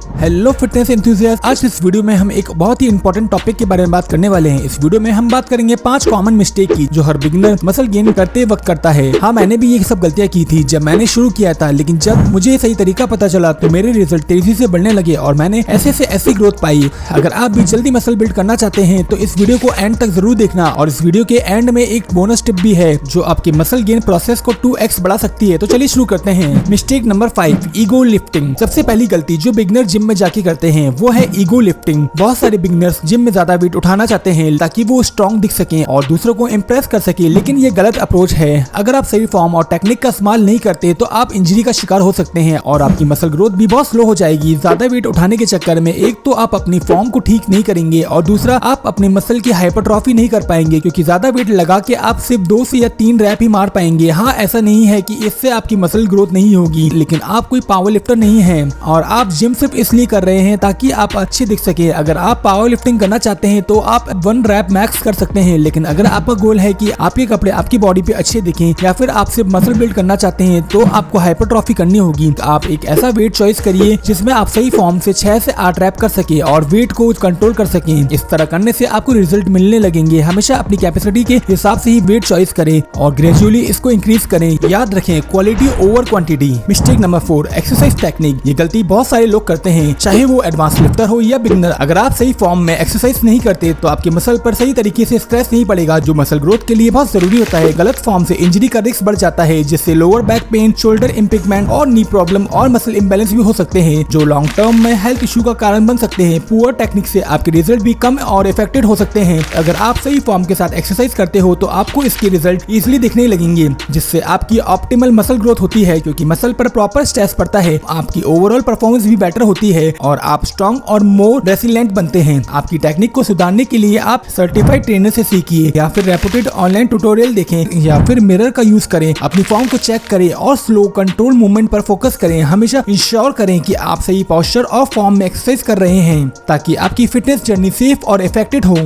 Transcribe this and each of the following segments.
Hello fitness enthusiast, आज इस video में हम एक बहुत ही इंपॉर्टेंट टॉपिक के बारे में बात करने वाले हैं। इस वीडियो में हम बात करेंगे 5 कॉमन मिस्टेक की जो हर बिगिनर मसल गेन करते वक्त करता है। हाँ, मैंने भी ये सब गलतियां की थी जब मैंने शुरू किया था, लेकिन जब मुझे सही तरीका पता चला तो मेरे रिजल्ट तेजी से बढ़ने लगे और मैंने ऐसे से ऐसी ग्रोथ पाई। अगर आप भी जल्दी मसल बिल्ड करना चाहते हैं तो इस वीडियो को एंड तक जरूर देखना। और इस वीडियो के एंड में एक बोनस टिप भी है जो आपके मसल गेन प्रोसेस को 2x बढ़ा सकती है। तो चलिए शुरू करते हैं। Mistake number 5, ego lifting. सबसे पहली गलती जो बिगिनर जिम में जाके करते हैं वो है ईगो लिफ्टिंग। बहुत सारे बिगिनर्स जिम में ज्यादा वेट उठाना चाहते हैं ताकि वो स्ट्रॉन्ग दिख सकें और दूसरों को इम्प्रेस कर सके, लेकिन ये गलत अप्रोच है। अगर आप सही फॉर्म और टेक्निक का इस्तेमाल नहीं करते तो आप इंजरी का शिकार हो सकते हैं और आपकी मसल ग्रोथ भी बहुत स्लो हो जाएगी। ज्यादा वेट उठाने के चक्कर में एक तो आप अपनी फॉर्म को ठीक नहीं करेंगे और दूसरा आप अपने मसल की हाइपरट्रॉफी नहीं कर पाएंगे, क्योंकि ज्यादा वेट लगा के आप सिर्फ 2 से या 3 रैप ही मार पाएंगे। हाँ, ऐसा नहीं है कि इससे आपकी मसल ग्रोथ नहीं होगी, लेकिन आप कोई पावर लिफ्टर नहीं है और आप जिम सिर्फ इसलिए कर रहे हैं ताकि आप अच्छे दिख सके। अगर आप पावर लिफ्टिंग करना चाहते हैं तो आप 1 रैप मैक्स कर सकते हैं, लेकिन अगर आपका गोल है कि आपके कपड़े आपकी बॉडी पे अच्छे दिखें या फिर आप सिर्फ मसल बिल्ड करना चाहते हैं तो आपको हाइपरट्रॉफी करनी होगी। तो आप एक ऐसा वेट चॉइस करिए जिसमें आप सही फॉर्म से 6 से 8 रैप कर सके और वेट को कंट्रोल कर सकें। इस तरह करने से आपको रिजल्ट मिलने लगेंगे। हमेशा अपनी कैपेसिटी के हिसाब से ही वेट चॉइस करें और ग्रेजुअली इसको इंक्रीज करें। याद रखें, quality over quantity. Mistake number 4, exercise technique. ये गलती बहुत सारे लोग करते हैं, चाहे वो एडवांस लिफ्टर हो या बिगिनर। अगर आप सही फॉर्म में एक्सरसाइज नहीं करते तो आपके मसल पर सही तरीके से स्ट्रेस नहीं पड़ेगा, जो मसल ग्रोथ के लिए बहुत जरूरी होता है। गलत फॉर्म से इंजरी का रिस्क बढ़ जाता है, जिससे लोअर बैक पेन, शोल्डर इम्पिगमेंट और नी प्रॉब्लम और मसल इम्बैलेंस भी हो सकते हैं, जो लॉन्ग टर्म में हेल्थ इशू का कारण बन सकते हैं। पुअर टेक्निक से आपके रिजल्ट भी कम और इफेक्टेड हो सकते हैं। अगर आप सही फॉर्म के साथ एक्सरसाइज करते हो तो आपको इसके रिजल्ट इजीली दिखने लगेंगे, जिससे आपकी ऑप्टिमल मसल ग्रोथ होती है, क्योंकि मसल पर प्रॉपर स्ट्रेस पड़ता है। आपकी ओवरऑल परफॉर्मेंस भी बेटर होती है और आप स्ट्रॉन्ग और मोर रेसिलेंट बनते हैं। आपकी टेक्निक को सुधारने के लिए आप सर्टिफाइड ट्रेनर से सीखिए या फिर रेपुटेड ऑनलाइन ट्यूटोरियल देखें या फिर मिरर का यूज करें। अपनी फॉर्म को चेक करें और स्लो कंट्रोल मूवमेंट पर फोकस करें। हमेशा इंश्योर करें कि आप सही पोस्चर और फॉर्म में एक्सरसाइज कर रहे हैं ताकि आपकी फिटनेस जर्नी सेफ और इफेक्टिव हो।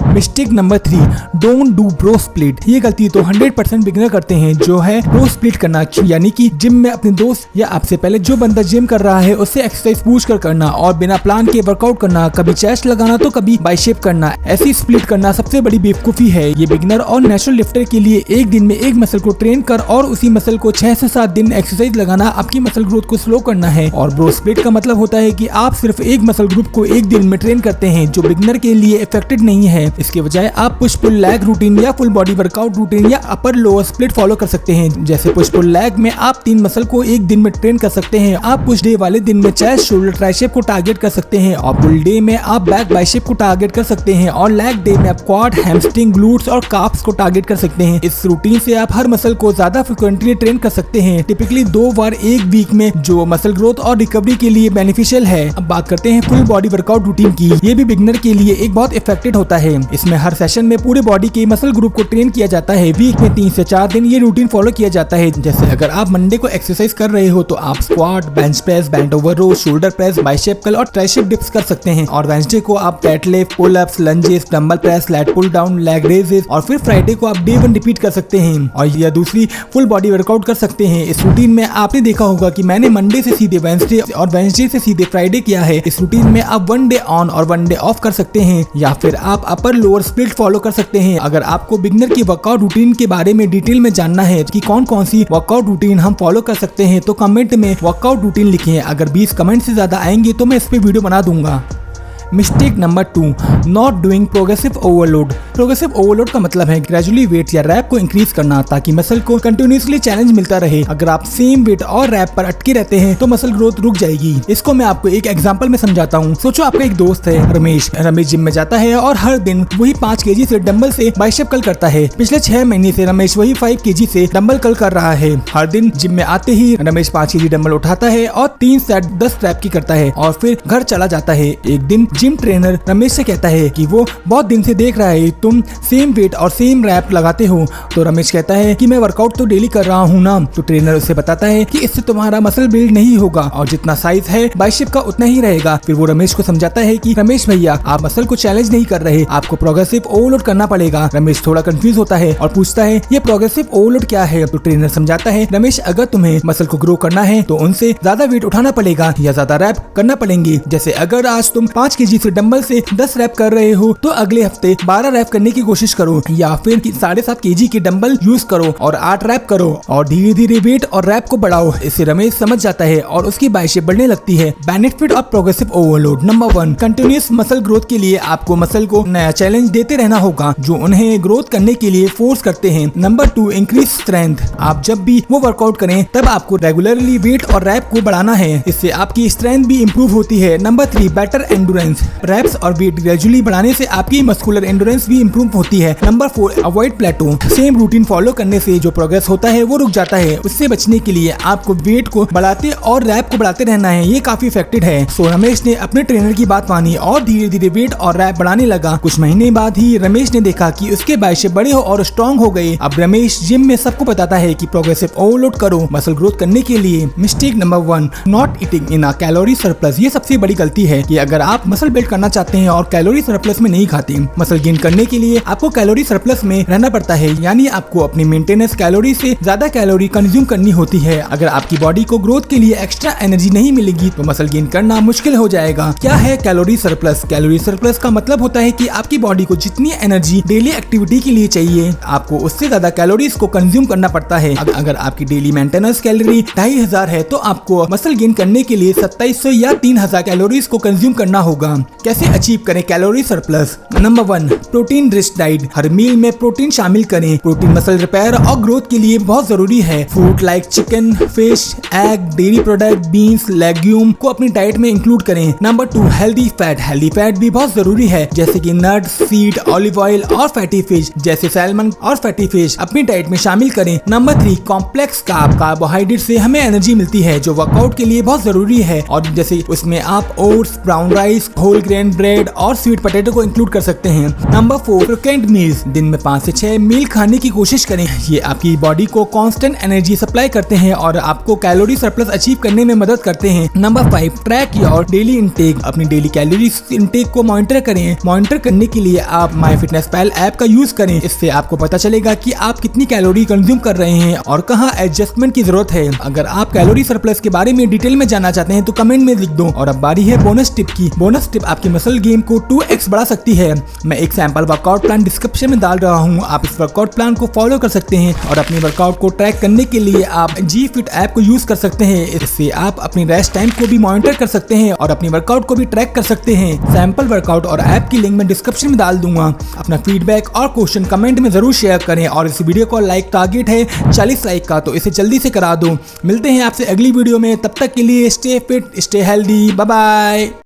Mistake number 3, don't do bro split. ये गलती तो 100% बिगिनर करते हैं, जो है ब्रो स्प्लिट करना, यानी कि जिम में अपने दोस्त या आपसे पहले जो बंदा जिम कर रहा है उससे एक्सरसाइज पूछ कर करना और बिना प्लान के वर्कआउट करना। कभी चेस्ट लगाना तो कभी बाइसेप करना। ऐसी स्प्लिट करना सबसे बड़ी बेवकूफी है। ये बिगिनर और नेचुरल लिफ्टर के लिए एक दिन में एक मसल को ट्रेन कर और उसी मसल को 6 से 7 दिन एक्सरसाइज लगाना आपकी मसल ग्रोथ को स्लो करना है। और ब्रो स्प्लिट का मतलब होता है कि आप सिर्फ एक मसल ग्रुप को एक दिन में ट्रेन करते हैं, जो बिगिनर के लिए इफेक्टेड नहीं है। इसके बजाय आप पुश पुल लेग रूटीन या फुल बॉडी वर्कआउट रूटीन या अपर लोअर स्प्लिट फॉलो कर सकते हैं। जैसे पुश पुल लेग में आप 3 मसल को एक दिन में ट्रेन कर सकते हैं। आप पुश डे वाले दिन में चेस्ट, शोल्डर, ट्राइसेप को टारगेट कर सकते हैं और पुल डे में आप बैक, बाइसेप को टारगेट कर सकते हैं और लेग डे में आप क्वाड, हैमस्ट्रिंग, ग्लूट्स और काफ्स को टारगेट कर सकते हैं। इस रूटीन से आप हर मसल को ज्यादा फ्रिक्वेंटली ट्रेन कर सकते हैं, टिपिकली 2 बार एक वीक में, जो मसल ग्रोथ और रिकवरी के लिए बेनिफिशियल है। अब बात करते हैं फुल बॉडी वर्कआउट रूटीन की। ये भी बिगिनर के लिए एक बहुत इफेक्टिव होता है। इसमें हर सेशन में पूरे बॉडी के मसल ग्रुप को ट्रेन किया जाता है। वीक में 3 से 4 दिन ये रूटीन फॉलो किया जाता है। जैसे अगर आप मंडे को एक्सरसाइज कर रहे हो तो आप squat, bench press, bent over row, shoulder press, bicep curl और ट्राइसेप डिप्स कर सकते हैं। और वेडनेसडे को आप deadlift, pull ups, lunges, dumbbell press, lat pull down, leg raises और फिर फ्राइडे को आप डे 1 रिपीट कर सकते हैं और या दूसरी फुल बॉडी वर्कआउट कर सकते हैं। इस रूटीन में आपने देखा होगा कि मैंने मंडे से सीधे वेडनेसडे और वेडनेसडे से सीधे फ्राइडे किया है। इस रूटीन में आप 1 डे ऑन और 1 डे ऑफ कर सकते हैं या फिर आप अपर लोअर स्प्लिट फॉलो कर सकते हैं। अगर आपको बिगिनर की वर्कआउट रूटीन के बारे में डिटेल में जानना है कि कौन कौन सी वर्कआउट रूटीन हम फॉलो कर सकते हैं तो कमेंट में वर्कआउट रूटीन लिखिए। अगर 20 कमेंट से ज्यादा आएंगे तो मैं इस पे वीडियो बना दूंगा। Mistake number 2, not doing progressive overload. Progressive overload का मतलब है ग्रेजुअली वेट या रैप को इंक्रीज करना ताकि मसल को कंटिन्यूअसली चैलेंज मिलता रहे। अगर आप सेम वेट और रैप पर अटके रहते हैं तो मसल ग्रोथ रुक जाएगी। इसको मैं आपको एक एग्जांपल में समझाता हूँ। सोचो आपका एक दोस्त है रमेश जिम में जाता है और हर दिन वही 5 kg से डंबल से बाइसेप कर्ल करता है। पिछले 6 महीने से रमेश वही 5 kg से डंबल कर्ल कर रहा है। हर दिन जिम में आते ही रमेश 5 kg डंबल उठाता है और 3 सेट 10 रैप की करता है और फिर घर चला जाता है। एक दिन जिम ट्रेनर रमेश से कहता है कि वो बहुत दिन से देख रहा है तुम सेम वेट और सेम रैप लगाते हो। तो रमेश कहता है कि मैं वर्कआउट तो डेली कर रहा हूँ ना। तो ट्रेनर उसे बताता है कि इससे तुम्हारा मसल बिल्ड नहीं होगा और जितना साइज है बाइसेप का उतना ही रहेगा। फिर वो रमेश को समझाता है कि रमेश भैया आप मसल को चैलेंज नहीं कर रहे, आपको प्रोग्रेसिव ओवरलोड करना पड़ेगा। रमेश थोड़ा कंफ्यूज होता है और पूछता है ये प्रोग्रेसिव ओवरलोड क्या है। तो ट्रेनर समझाता है रमेश अगर तुम्हें मसल को ग्रो करना है तो उनसे ज्यादा वेट उठाना पड़ेगा या ज्यादा रैप करना पड़ेंगे। जैसे अगर आज तुम 5 kg से डंबल से 10 रैप कर रहे हो तो अगले हफ्ते 12 रैप करने की कोशिश करो या फिर 7.5 kg के डंबल यूज करो और 8 रैप करो और धीरे धीरे वेट और रैप को बढ़ाओ। इससे रमेश समझ जाता है और उसकी बाइसेप बढ़ने लगती है। Benefit of progressive overload number 1, continuous muscle growth के लिए आपको मसल को नया चैलेंज देते रहना होगा जो उन्हें ग्रोथ करने के लिए फोर्स करते हैं। Number 2, increase strength. आप जब भी वो वर्कआउट करें तब आपको रेगुलरली वेट और रैप को बढ़ाना है, इससे आपकी स्ट्रेंथ भी इंप्रूव होती है। Number 3, better endurance. रैप्स और वेट ग्रेजुअली बढ़ाने से आपकी मस्कुलर एंडुरेंस भी इंप्रूव होती है। Number 4, avoid plateau. Same routine follow करने से जो प्रोग्रेस होता है वो रुक जाता है। उससे बचने के लिए आपको वेट को बढ़ाते और रैप को बढ़ाते रहना है, ये काफी इफेक्टिव है। सो रमेश ने अपने ट्रेनर की बात मानी और धीरे धीरे वेट और रैप बढ़ाने लगा। कुछ महीने बाद ही रमेश ने देखा कि उसके बाइसेप बड़े हो और स्ट्रॉन्ग हो गए। अब रमेश जिम में सबको बताता है कि प्रोग्रेसिव ओवरलोड करो मसल ग्रोथ करने के लिए। Mistake number 1, not eating in a calorie surplus. ये सबसे बड़ी गलती है कि अगर आप मसल बिल्ड करना चाहते हैं और कैलोरी सरप्लस में नहीं खाते, मसल गेन करने के लिए आपको कैलोरी सरप्लस में रहना पड़ता है, यानी आपको अपनी मेंटेनेंस कैलोरी से ज्यादा कैलोरी कंज्यूम करनी होती है। अगर आपकी बॉडी को ग्रोथ के लिए एक्स्ट्रा एनर्जी नहीं मिलेगी तो मसल गेन करना मुश्किल हो जाएगा। क्या है कैलोरी सरप्लस? कैलोरी सरप्लस का मतलब होता है कि आपकी बॉडी को जितनी एनर्जी डेली एक्टिविटी के लिए चाहिए आपको उससे ज्यादा कैलोरीज को कंज्यूम करना पड़ता है। अगर आपकी डेली मेंटेनेंस कैलोरी 2500 है तो आपको मसल गेन करने के लिए 2700 या 3000 कैलोरीज को कंज्यूम करना होगा। कैसे अचीव करें calorie surplus? Number 1, protein rich diet. हर मील में प्रोटीन शामिल करें। प्रोटीन मसल रिपेयर और ग्रोथ के लिए बहुत जरूरी है। Food like chicken, fish, egg, dairy product, beans, legume को अपनी डाइट में इंक्लूड करें। Number 2, healthy fat. Healthy fat भी बहुत जरूरी है, जैसे कि नट्स, सीड, ऑलिव ऑयल और फैटी फिश जैसे सैल्मन और फैटी फिश अपनी डाइट में शामिल करें। Number 3, complex carb. कार्बोहाइड्रेट से हमें एनर्जी मिलती है जो वर्कआउट के लिए बहुत जरूरी है और जैसे उसमें आप oats, brown rice, whole grain bread और स्वीट पोटैटो को इंक्लूड कर सकते हैं। Number 4, frequent meals. दिन में 5 से 6 मील खाने की कोशिश करें। ये आपकी बॉडी को कांस्टेंट एनर्जी सप्लाई करते हैं और आपको कैलोरी सरप्लस अचीव करने में मदद करते हैं। Number 5, track your daily intake. अपनी डेली कैलोरी इंटेक को मॉनिटर करें। मॉनिटर करने के लिए आप MyFitnessPal ऐप का यूज करें। इससे आपको पता चलेगा कि आप कितनी कैलोरी कंज्यूम कर रहे हैं और कहाँ एडजस्टमेंट की जरूरत है। अगर आप कैलोरी सरप्लस के बारे में डिटेल में जानना चाहते हैं तो कमेंट में लिख दो। और अब बारी है बोनस टिप की। बोनस टिप आपकी मसल गेन को 2x बढ़ा सकती है। मैं एक सैंपल वर्कआउट प्लान डिस्क्रिप्शन में डाल रहा हूँ, आप इस वर्कआउट प्लान को फॉलो कर सकते हैं और अपनी वर्कआउट को ट्रैक करने के लिए आप G-Fit ऐप को यूज कर सकते हैं। इससे आप अपनी रेस्ट टाइम को भी मॉनिटर कर सकते हैं और अपनी वर्कआउट को भी ट्रैक कर सकते हैं। सैंपल वर्कआउट और ऐप की लिंक मैं डिस्क्रिप्शन में डाल दूंगा। अपना फीडबैक और क्वेश्चन कमेंट में जरूर शेयर करें और इस वीडियो को लाइक टारगेट है 40 लाइक का, तो इसे जल्दी से करा दो। मिलते हैं आपसे अगली वीडियो में, तब तक के लिए stay fit, stay healthy, bye bye.